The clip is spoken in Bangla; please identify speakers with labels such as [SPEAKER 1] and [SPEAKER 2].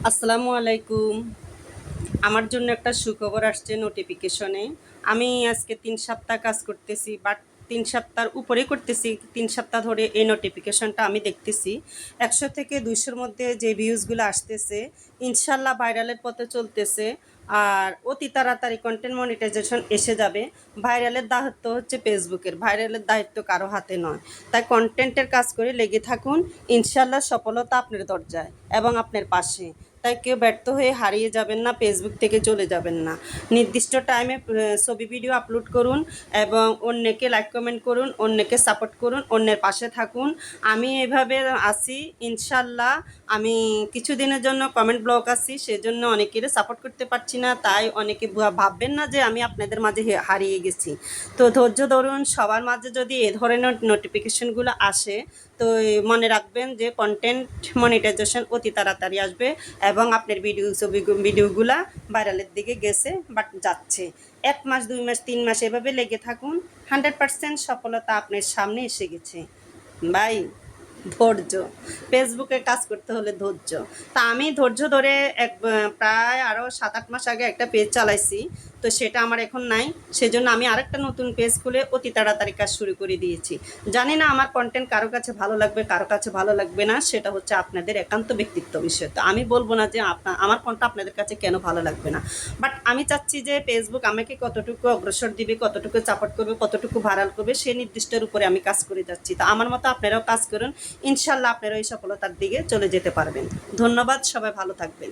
[SPEAKER 1] আসসালামু আলাইকুম। আমার জন্য একটা সুখবর আসছে নোটিফিকেশনে। আমি আজকে ৩ সপ্তাহ কাজ করতেছি, বাট ৩ সপ্তাহের উপরেই করতেছি। ৩ সপ্তাহ ধরে এই নোটিফিকেশনটা আমি দেখতেছি। ১০০ থেকে ২০০ মধ্যে যে ভিউজগুলো আসতেছে, ইনশাল্লাহ ভাইরালের পথে চলতেছে। আর অতি তাড়াতাড়ি কন্টেন্ট মনিটাইজেশন এসে যাবে। ভাইরালের দায়িত্ব হচ্ছে ফেসবুকের, ভাইরালের দায়িত্ব কারো হাতে নয়। তাই কন্টেন্টের কাজ করে লেগে থাকুন, ইনশাল্লাহ সফলতা আপনার দরজায় এবং আপনার পাশে। তাই কেউ ব্যর্থ হয়ে হারিয়ে যাবেন না, ফেসবুক থেকে চলে যাবেন না। নির্দিষ্ট টাইমে ছবি ভিডিও আপলোড করুন এবং অন্যকে লাইক কমেন্ট করুন, অন্যকে সাপোর্ট করুন, অন্যের পাশে থাকুন। আমি এভাবে আছি ইনশাল্লাহ। আমি কিছুদিনের জন্য কমেন্ট ব্লক আছি, সেজন্য অনেকের সাপোর্ট করতে পারছি না। তাই অনেকে ভাববেন না যে আমি আপনাদের মাঝে হারিয়ে গেছি। তো ধৈর্য ধরুন। সবার মাঝে যদি এ ধরনের নোটিফিকেশনগুলো আসে, তো মনে রাখবেন যে কন্টেন্ট মনিটাইজেশন অতি তাড়াতাড়ি আসবে এবং আপনার ভিডিওগুলা ভাইরালের দিকে গেছে বাট যাচ্ছে। ১ মাস ২ মাস ৩ মাস এভাবে লেগে থাকুন, 100% সফলতা আপনার সামনে এসে গেছে। বাই। ধৈর্য। ফেসবুকে কাজ করতে হলে ধৈর্য। তা আমি ধৈর্য ধরে প্রায় আরও ৭-৮ মাস আগে একটা পেজ চালাইছি। তো সেটা আমার এখন নাই। সেজন্য আমি আরেকটা নতুন পেজ খুলে অতি তাড়াতাড়ি কাজ শুরু করে দিয়েছি। জানি না আমার কন্টেন্ট কারো কাছে ভালো লাগবে, কারো কাছে ভালো লাগবে না, সেটা হচ্ছে আপনাদের একান্ত ব্যক্তিত্ব বিষয়। তো আমি বলব না যে আমার কন্টেন্ট আপনাদের কাছে কেন ভালো লাগবে না। বাট আমি চাচ্ছি যে ফেসবুক আমাকে কতটুকু অগ্রসর দিবে, কতটুকু সাপোর্ট করবে, কতটুকু ভাইরাল করবে, সেই নির্দিষ্টের উপরে আমি কাজ করে যাচ্ছি। তো আমার মতো আপনারাও কাজ করুন, ইনশাল্লাহ আপনারা এই সফলতার দিকে চলে যেতে পারবেন। ধন্যবাদ, সবাই ভালো থাকবেন।